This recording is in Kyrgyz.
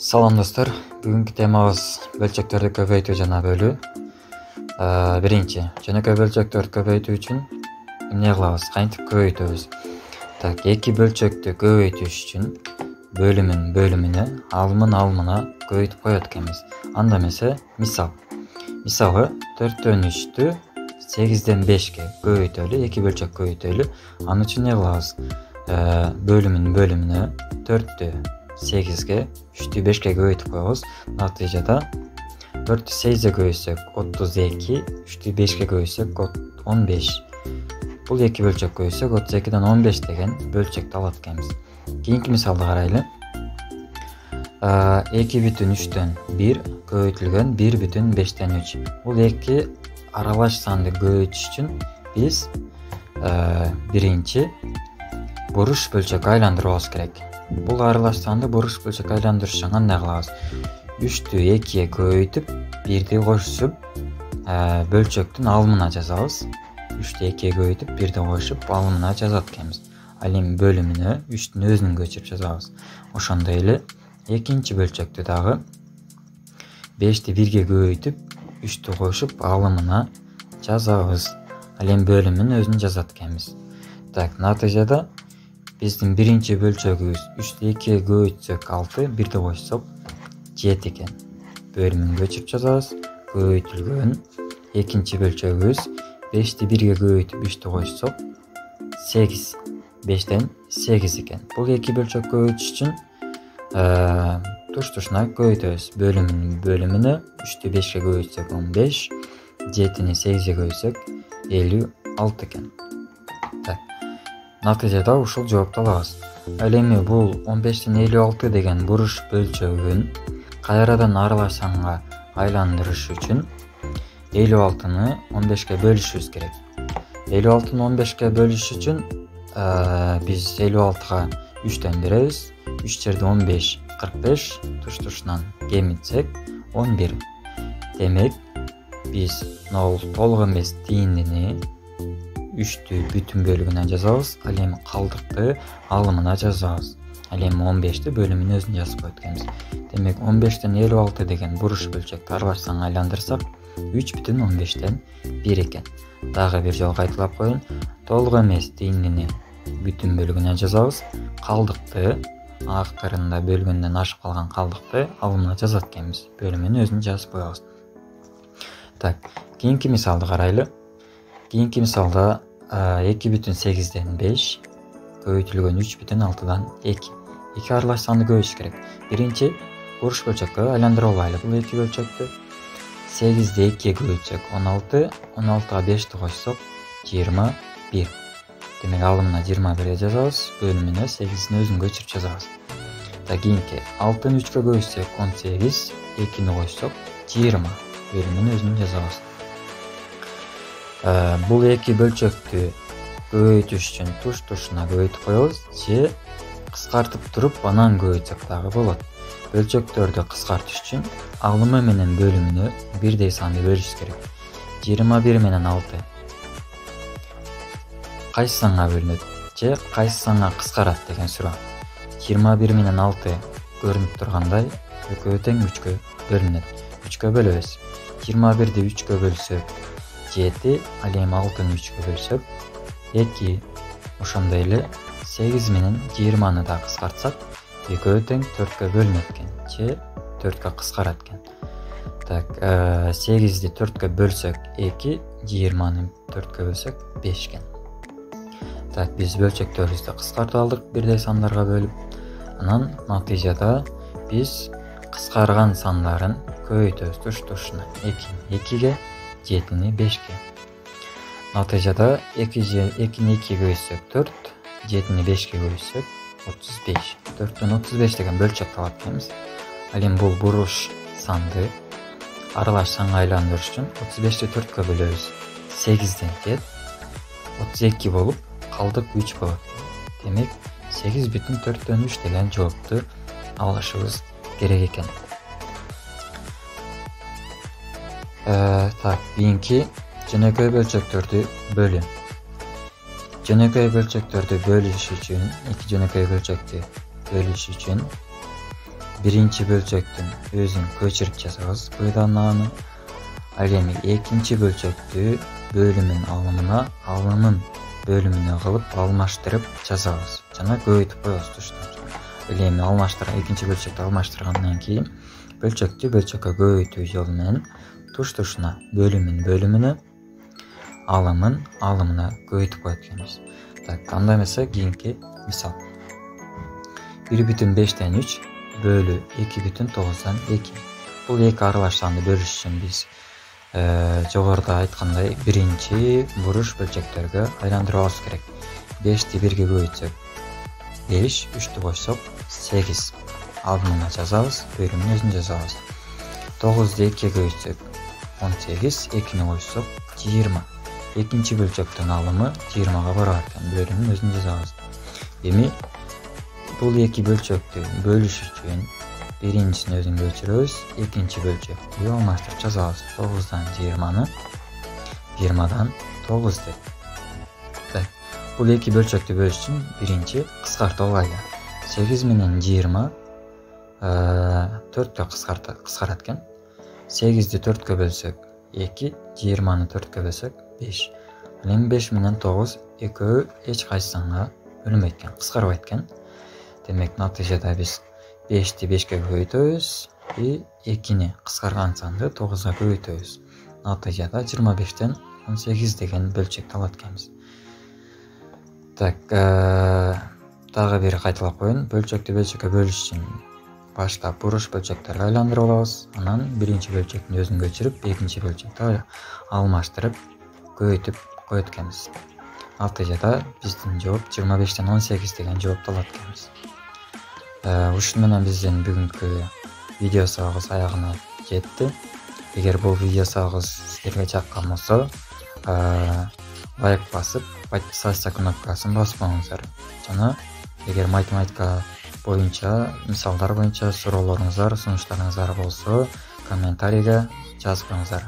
Салам достор, бүгүнкү темабыз бөлчөктөрдү көбөйтүү жана бөлүү. Биринчи, жөнөкөй бөлчөктөрдү көбөйтүү үчүн эмне кылабыз? Кантип көбөйтөбүз? Эки бөлчөктү көбөйтүш үчүн бөлүмүнө алымына көбөйтүп коет экенбиз. Анда эмесе, мисалы 4/3-тү 8-ден 5-ке көбөйтөлү, эки бөлчөк көбөйтөлү. Аны үчүн эмне кылабыз? Бөлүмүнө 4-тү 8-ге, 3-тү 5-ке көбөйтүп коебуз. Натыйжада 4-тү 8-ге көбөйтсөк 32, 3-тү 5-ке көбөйтсөк 15. Бул эки бөлчөк көбөйтсөк 32-ден 15 деген бөлчөктү алат экенбиз. Кийинки мисалды карайлы. 2/3-төн 1 көбөйтүлгөн 1/5-тен 3. Бул эки аралаш санды көбөйтүш үчүн биз биринчи буруш бөлчөк айландырабыз керек. Бул аралаш санды буруш бөлчөк айландырыш үчүн кандай кылабыз? 3-тү 2-ге көбөйтүп, 1-ди кошуп, бөлчөктүн алымына жазабыз. 3-тү 2-ге көбөйтүп, 1-ди кошуп, алымына жазат экенбиз. Ал эми бөлүмүнө 3-түн өзүнүн көчүрүп жазабыз. Ошондой эле экинчи бөлчөктү дагы 5-ти 1-ге көбөйтүп, 3-тү кошуп, алымына жазабыз. Ал эми бөлүмүнүн өзүн жазат экенбиз. Натыйжада биздин биринчи бөлчөгүбүз 3-тү 2-ге көбөйтсөк 6, 1-ди кошсок 7 экен. Бөлүмүн көчүрүп жазабыз. Көбөйтүлгөн экинчи бөлчөгүбүз 5-ти 1-ге көбөйтүп 3-тү кошсок 8, 5-тен 8 экен. Бул эки бөлчөк көбөйтүш үчүн туш-тушуна көбөйтөбүз. Бөлүмүнө 3-тү 5-ке көбөйтсөк 15, 7-ни 8-ге көбөйтсөк 56 экен. Натыйжада ушул жоопту алабыз. Ал эми бул 15-тен 56 деген буруш бөлчөгүн кайрадан аралаш санга айландырыш үчүн 56-ны 15-ке бөлүшүбүз керек. 56-ны 15-ке бөлүш үчүн биз 56-га 3-төн беребиз. 3 жерде 15, 45, туш-тушунан кемитсек 11. Демек, биз толук эмес тийиндини 3-тү бүтүн бөлүгүнө жазабыз. Ал эми калдыкты алымына жазабыз. Ал эми 15-ти бөлүмүнүн өзүн жазып коет экенбиз. Демек 15-тен 56 деген буруш бөлчөктү аралаш санга айландырсак 3/15-тен 1 экен. Дагы бир жолу кайталап коеюн. Толук эмес тийиндини бүтүн бөлүгүнө жазабыз. Калдыкты актырында бөлгөндөн ашып калган калдыкты алымына жазат экенбиз. Бөлүмүнүн өзүн жазып коебуз. Кийинки мисалды карайлы. Кийинки мисалда 2/8-ден 5 көбөйтүлгөн 3/6-дан 2. Эки аралаш санды көбөйтүш керек. Биринчи буруш бөлчөккө айландырып алайлы бул эки бөлчөктү. 8-ди 2-ге көбөйтсөк 16, 16-га 5-ти кошсок 21. Демек алымына 21 жазабыз. Бөлүмүнө 8-дин өзүн көчүрүп жазабыз. Кийинки 6-ны 3-кө көбөйтсөк 18, 2-ни кошсок 20. Бөлүмүнүн өзүн жазабыз. Бул эки бөлчөктү көбөйтүш үчүн туш-тушуна көбөйтүп коебуз же кыскартып туруп анан көбөйтсөк дагы болот. Бөлчөктөрдү кыскартыш үчүн алымы менен бөлүмүнө бирдей санды бөлүш керек. 21 менен 6 кайсы санга бөлүнөт же кайсы санга кыскарат деген суроо. 21 менен 6 көрүнүп тургандай экөө тең 3-кө бөлүнөт. 3-кө бөлөбүз. 21-ди 3-кө бөлсөк 7, ал эми 6-ны 3-кө бөлсөк 2. Ошондой эле 8 менен 20-ны да кыскартсак экөө тең 4-кө бөлүнөт экен же 4-кө кыскарат экен. 8-ди 4-кө бөлсөк 2, 20-ны 4-кө бөлсөк 5 экен. Биз бөлчөктөрүбүздү кыскартып алдык бирдей сандарга бөлүп. Анан натыйжада биз кыскарган сандарын көбөйтөбүз туш-тушуна. 2-ге, 7-ни 5-ке. Натыйжада 2-ни 2-ге көбөйтсөк 4, 7-ни 5-ке көбөйтсөк 35. 4-төн 35 деген бөлчөк алат экенбиз. Ал эми бул буруш санды аралаш санга айландырыш үчүн 35-ти 4-кө бөлөбүз. 8-ден кет 32 болуп, калдык 3 болот. Демек, 8/4/3 деген жоопту алышыбыз керек экен. Кийинки жөнөкөй бөлчөктөрдү бөлүү. Жөнөкөй бөлчөктөрдү бөлүш үчүн, эки жөнөкөй бөлчөктү бөлүш үчүн биринчи бөлчөктүн өзүн көчүрүп жазабыз аны. Ал эми экинчи бөлчөктү бөлүмүн алымына, алымын бөлүмүнө кылып алмаштырып жазабыз жана көбөйтүп коебуз туштарча. Ал эми экинчи бөлчөктү алмаштыргандан кийин бөлчөктү бөлчөккө көбөйтүү жолу менен туш-тушуна бөлүмүн бөлүмүнө, алымын алымына көбөйтүп коет экенбиз. Так, анда эмесе кийинки мисал. 1,5/3 бөлү 2,9/2. Бул эки аралаш санды бөлүш үчүн биз жогоруда айткандай биринчи буруш бөлчөктөргө айландырабыз керек. 5ти 1ге көбөйтсөк 5, 3тү койсок 8 алымына жазабыз, бөлүмүн өзүн жазабыз. 9ду 2ге көбөйтсөк 18, 2ни койсок 20. Экинчи бөлчөктүн алымы 20га барабар экен, бөлүмүн өзүн жазабыз. Эми бул эки бөлчөктү бөлүш үчүн биринчисин өзүн көчүрөбүз, экинчи бөлчөктү алмаштырып жазабыз. 9дан 20-ны 20дан 9 деп. Так, бул эки бөлчөктү бөлүш үчүн биринчи кыскартуу кайда. 8 менен 20 4кө кыскарат экен. 8ди 4кө бөлсөк 2, 20-ны 4кө бөлсөк 5. Ал эми 5 менен 9 экөө эч кайсы санга бөлүнбөйт экен, кыскарбайт экен. Демек, натыйжада биз 5ти 5ке көбөйтөбүз и 2ни кыскарган санды 9га көбөйтөбүз. Натыйжада 25тен 18 деген бөлчөктү алат экенбиз. Так, дагы бир кайталап коеюн. Бөлчөктү бөлчөккө бөлүш үчүн баштап буруш бөлчөктөргө айландырып алабыз. Анан биринчи бөлчөктүн өзүн көчүрүп, экинчи бөлчөктү алмаштырып, көбөйтүп коет экенбиз. Натыйжада биздин жооп 25тен 18 деген жоопту алат экенбиз. Ушуну менен биздин бүгүнкү видео сабагыбыз аягына жетти. Эгер бул видео сабагыбыз силерге жаккан болсо, лайк басып, подписаться кнопкасын басып коюңуздар. Жана эгер математика боюнча, мисалдар боюнча суроолоруңуздар, сунуштарыңыздар болсо, комментарийге жазып коюңуздар.